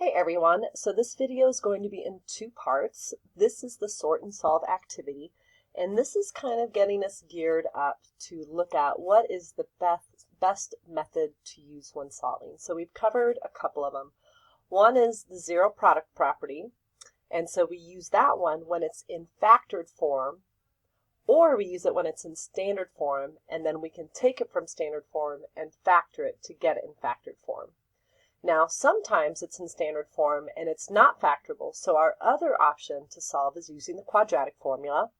Hey everyone, so this video is going to be in two parts. This is the sort and solve activity, and this is kind of getting us geared up to look at what is the best method to use when solving. So we've covered a couple of them. One is the zero product property, and so we use that one when it's in factored form, or we use it when it's in standard form, and then we can take it from standard form and factor it to get it in factored form. Now, sometimes it's in standard form and it's not factorable, so our other option to solve is using the quadratic formula.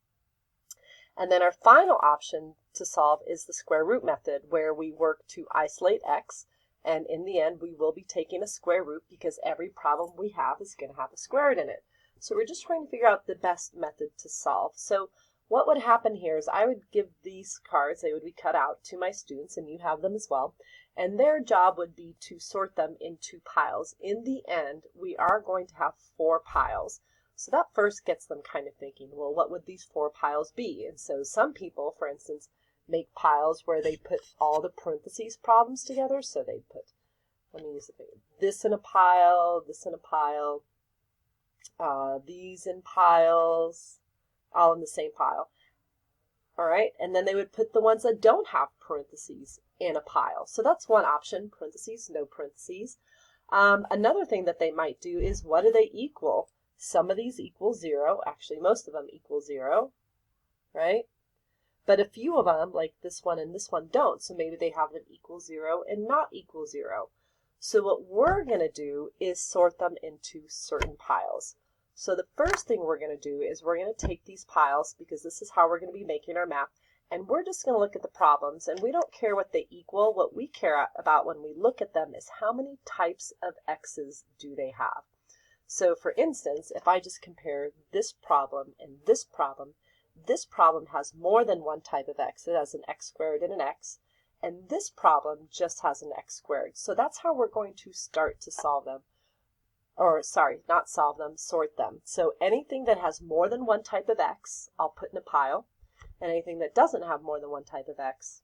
And then our final option to solve is the square root method, where we work to isolate x, and in the end we will be taking a square root because every problem we have is going to have a square root in it. So we're just trying to figure out the best method to solve. So what would happen here is I would give these cards, they would be cut out, to my students, and you have them as well. And their job would be to sort them into piles. In the end, we are going to have 4 piles. So that first gets them kind of thinking, well, what would these 4 piles be? And so some people, for instance, make piles where they put all the parentheses problems together. So they put, let me use this in a pile, this in a pile, these in piles, all in the same pile. All right, and then they would put the ones that don't have parentheses in a pile. So that's one option, parentheses, no parentheses. Another thing that they might do is, what do they equal? Some of these equal 0. Actually, most of them equal 0, right? But a few of them, like this one and this one, don't. So maybe they have them equal 0 and not equal 0. So what we're going to do is sort them into certain piles. So the first thing we're going to do is we're going to take these piles, because this is how we're going to be making our map, and we're just going to look at the problems, and we don't care what they equal. What we care about when we look at them is how many types of x's do they have. So for instance, if I just compare this problem and this problem has more than one type of x. It has an x squared and an x, and this problem just has an x squared. So that's how we're going to start to solve them. Or sorry, not solve them, sort them. So anything that has more than one type of x, I'll put in a pile. And anything that doesn't have more than one type of x,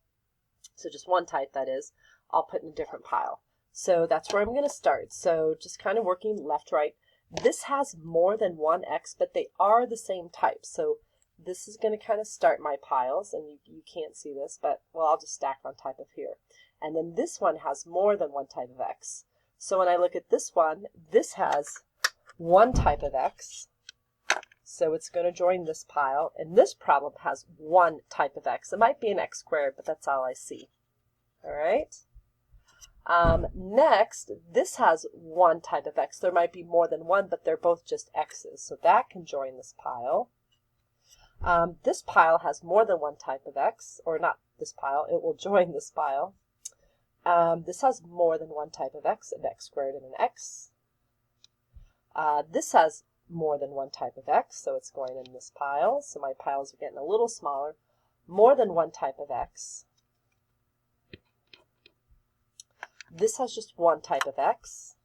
so just one type that is, I'll put in a different pile. So that's where I'm going to start. So just kind of working left, right. This has more than one x, but they are the same type. So this is going to kind of start my piles, and you can't see this, but well, I'll just stack on top of here. And then this one has more than one type of x. So when I look at this one, this has one type of x, so it's going to join this pile, and this problem has one type of x. It might be an x squared, but that's all I see. All right. Next, this has one type of x. There might be more than one, but they're both just x's, so that can join this pile. This pile has more than one type of x, or not this pile, it will join this pile. This has more than one type of x, an x squared and an x. This has more than one type of x, so it's going in this pile. So my piles are getting a little smaller. More than one type of x. This has just one type of x.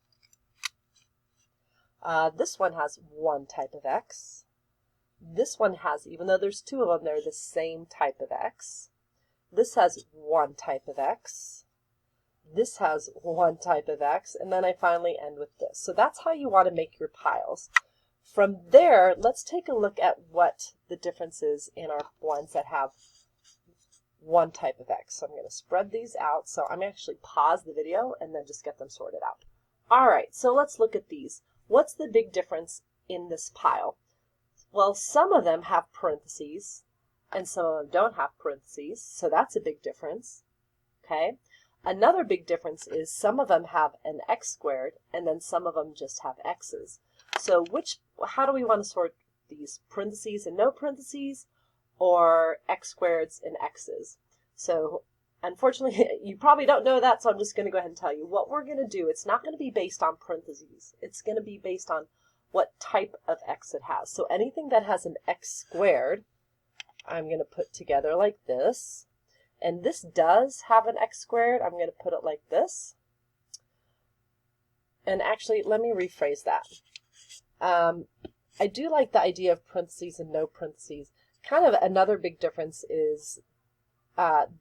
This one has one type of x. This one has, even though there's 2 of them, they're the same type of x. This has one type of x. This has one type of x, and then I finally end with this. So that's how you want to make your piles. From there, let's take a look at what the difference is in our ones that have one type of x. So I'm going to spread these out. So I'm actually pause the video and then just get them sorted out. All right, so let's look at these. What's the big difference in this pile? Well, some of them have parentheses, and some of them don't have parentheses, so that's a big difference. Okay. Another big difference is some of them have an x squared, and then some of them just have x's. So how do we want to sort these? Parentheses and no parentheses, or x squareds and x's? So unfortunately, you probably don't know that, so I'm just going to go ahead and tell you. What we're going to do, it's not going to be based on parentheses. It's going to be based on what type of x it has. So anything that has an x squared, I'm going to put together like this. And this does have an x squared. I'm going to put it like this. And actually, let me rephrase that. I do like the idea of parentheses and no parentheses. Kind of another big difference is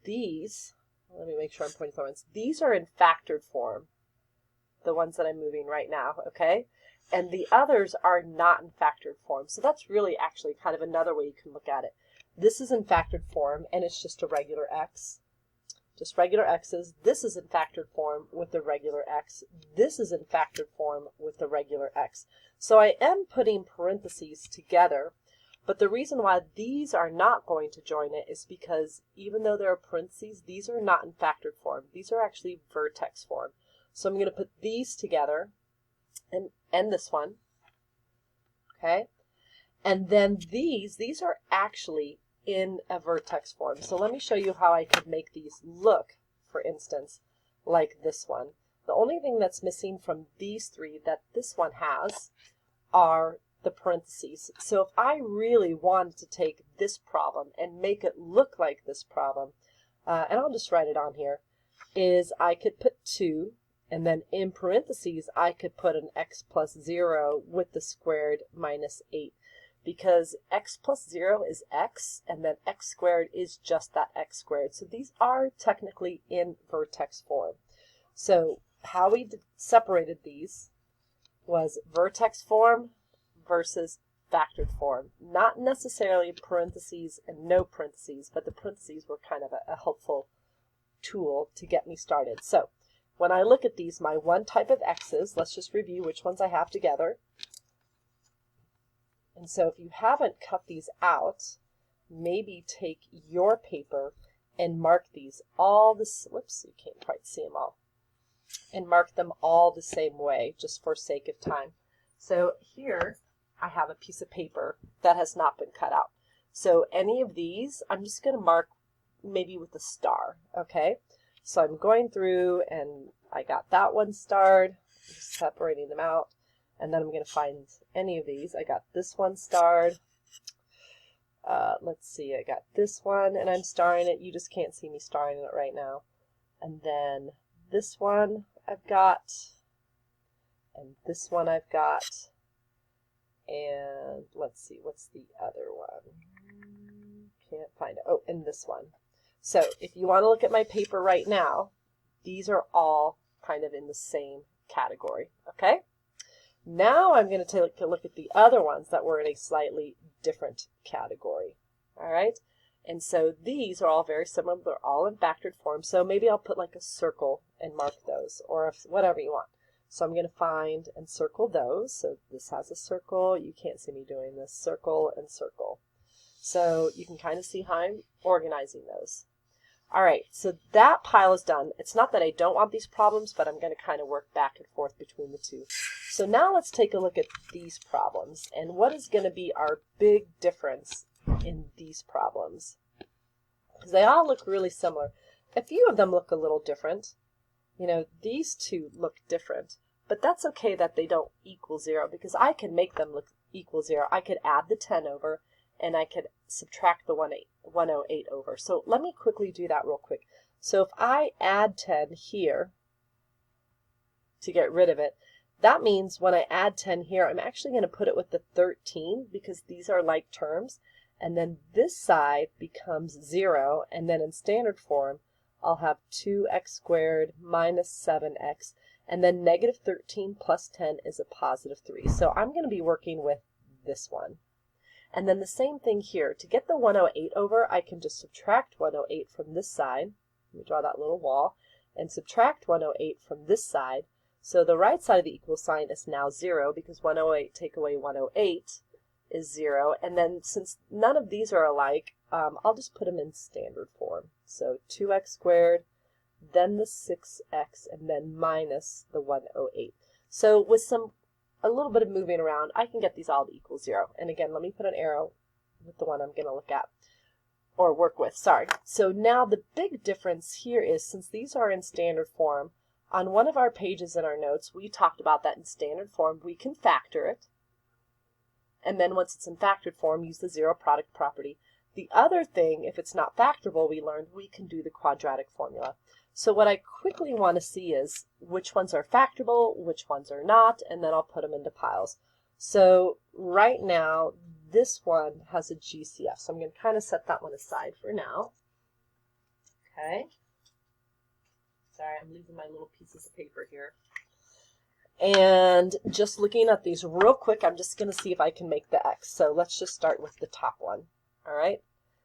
these. Let me make sure I'm pointing to the ones. These are in factored form. the ones that I'm moving right now, okay? And the others are not in factored form. So that's really actually kind of another way you can look at it. This is in factored form, and it's just a regular x. Just regular x's. This is in factored form with the regular x. This is in factored form with the regular x. So I am putting parentheses together, but the reason why these are not going to join it is because even though there are parentheses, these are not in factored form. These are actually vertex form. So I'm going to put these together and this one, okay? And then these are actually in a vertex form. So let me show you how I could make these look, for instance, like this one. The only thing that's missing from these three that this one has are the parentheses. So if I really wanted to take this problem and make it look like this problem, and I'll just write it on here, is I could put 2, and then in parentheses I could put an x plus 0 with the squared minus 8. Because x plus 0 is x, and then x squared is just that x squared. So these are technically in vertex form. So how we separated these was vertex form versus factored form. Not necessarily parentheses and no parentheses, but the parentheses were kind of a helpful tool to get me started. So when I look at these, my one type of x's, let's just review which ones I have together. And so if you haven't cut these out, maybe take your paper and mark these all this, whoops, you can't quite see them all, and mark them all the same way, just for sake of time. So here I have a piece of paper that has not been cut out. So any of these, I'm just going to mark maybe with a star, okay? So I'm going through and I got that one starred, just separating them out. And then I'm going to find any of these. I got this one starred. Let's see, I got this one, and I'm starring it. You just can't see me starring it right now. And then this one I've got, and this one I've got, and let's see, what's the other one? Can't find it. Oh, and this one. So if you want to look at my paper right now, these are all kind of in the same category, okay? Now I'm going to take a look at the other ones that were in a slightly different category. All right? And so these are all very similar. They're all in factored form. So maybe I'll put like a circle and mark those, or whatever you want. So I'm going to find and circle those. So this has a circle. You can't see me doing this. Circle and circle. So you can kind of see how I'm organizing those. All right, so that pile is done. It's not that I don't want these problems, but I'm going to kind of work back and forth between the two. So now let's take a look at these problems and what is going to be our big difference in these problems. Because they all look really similar. A few of them look a little different. You know, these two look different, but that's okay that they don't equal 0 because I can make them look equal 0. I could add the 10 over and I could subtract the 108 over. So let me quickly do that real quick. So if I add 10 here to get rid of it, that means when I add 10 here, I'm actually going to put it with the 13 because these are like terms. And then this side becomes 0. And then in standard form, I'll have 2x squared minus 7x. And then negative 13 plus 10 is a positive 3. So I'm going to be working with this one. And then the same thing here. To get the 108 over, I can just subtract 108 from this side. Let me draw that little wall. And subtract 108 from this side. So the right side of the equal sign is now 0 because 108 take away 108 is 0. And then since none of these are alike, I'll just put them in standard form. So 2x squared, then the 6x, and then minus the 108. So with a little bit of moving around, I can get these all to equal 0. And again, let me put an arrow with the one I'm going to look at, or work with, sorry. So now the big difference here is since these are in standard form, on one of our pages in our notes, we talked about that in standard form, we can factor it. And then once it's in factored form, use the zero product property. The other thing, if it's not factorable, we learned we can do the quadratic formula. So what I quickly want to see is which ones are factorable, which ones are not, and then I'll put them into piles. So right now, this one has a GCF, so I'm going to kind of set that one aside for now. Okay. Sorry, I'm losing my little pieces of paper here. And just looking at these real quick, I'm just going to see if I can make the x. So let's just start with the top one. All right.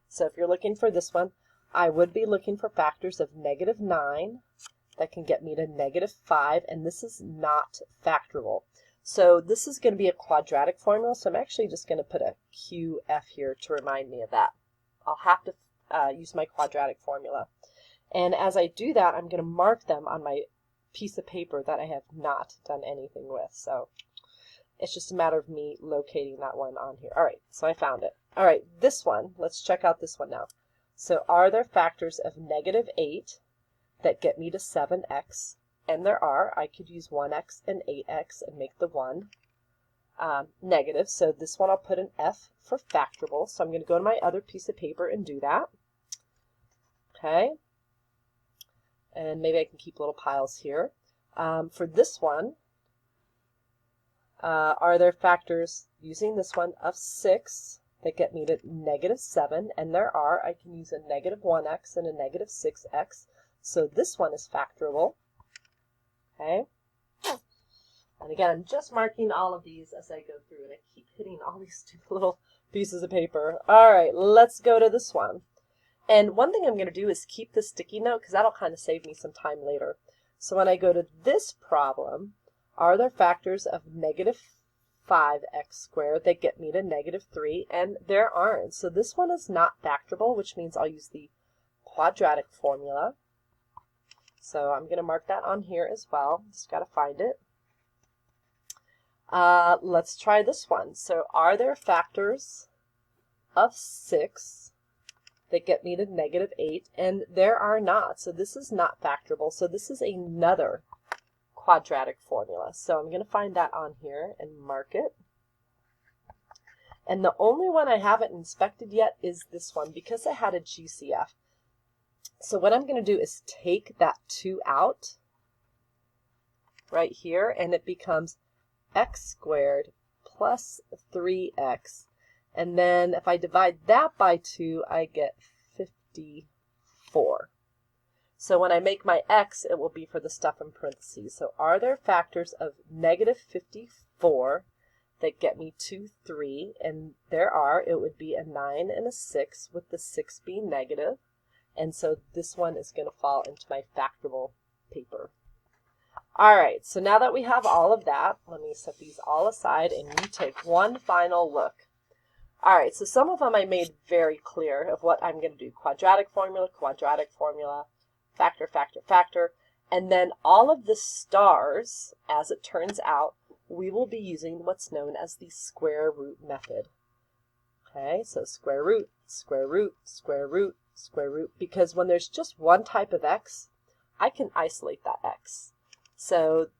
So if you're looking for this one, I would be looking for factors of -9 that can get me to -5, and this is not factorable. So this is going to be a quadratic formula, so I'm actually just going to put a QF here to remind me of that. I'll have to use my quadratic formula. And as I do that, I'm going to mark them on my piece of paper that I have not done anything with. So it's just a matter of me locating that one on here. All right, so I found it. All right, this one, let's check out this one now. So are there factors of -8 that get me to 7x? And there are. I could use 1x and 8x and make the 1 negative. So this one I'll put an F for factorable. So I'm going to go to my other piece of paper and do that. Okay. And maybe I can keep little piles here. For this one, are there factors using this one of 6 that get me to -7? And there are. I can use a -1x and a -6x. So this one is factorable. Okay. And again, I'm just marking all of these as I go through, and I keep hitting all these stupid little pieces of paper. All right, let's go to this one. And one thing I'm going to do is keep the sticky note because that'll kind of save me some time later. So when I go to this problem, are there factors of -5x squared that get me to -3? And there aren't. So this one is not factorable, which means I'll use the quadratic formula. So I'm going to mark that on here as well. Just got to find it. Let's try this one. So are there factors of 6 that get me to -8? And there are not. So this is not factorable. So this is another quadratic formula. So I'm going to find that on here and mark it. And the only one I haven't inspected yet is this one because it had a GCF. So what I'm going to do is take that 2 out right here, and it becomes x squared plus 3x. And then if I divide that by 2, I get 54. So when I make my x, it will be for the stuff in parentheses. So are there factors of -54 that get me to 3? And there are. It would be a 9 and a 6, with the 6 being negative. And so this one is going to fall into my factorable paper. All right, so now that we have all of that, let me set these all aside and you take one final look. All right, so some of them I made very clear of what I'm going to do. Quadratic formula, factor, factor, factor. And then all of the stars, as it turns out, we will be using what's known as the square root method. Okay, so square root, square root, square root, square root, because when there's just one type of x, I can isolate that x. So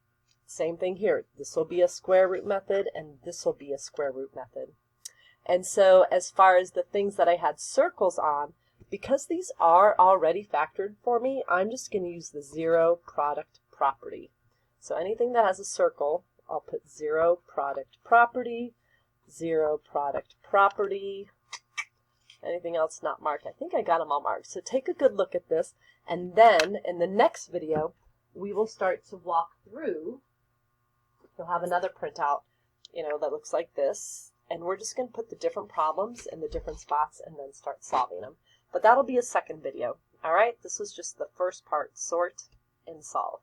same thing here. This will be a square root method, and this will be a square root method. And so as far as the things that I had circles on, because these are already factored for me, I'm just going to use the zero product property. So anything that has a circle, I'll put zero product property, zero product property. Anything else not marked? I think I got them all marked. So take a good look at this, and then in the next video, we will start to walk through. You'll have another printout, that looks like this, and we're just going to put the different problems in the different spots and then start solving them. But that'll be a second video. All right, this was just the first part, sort and solve.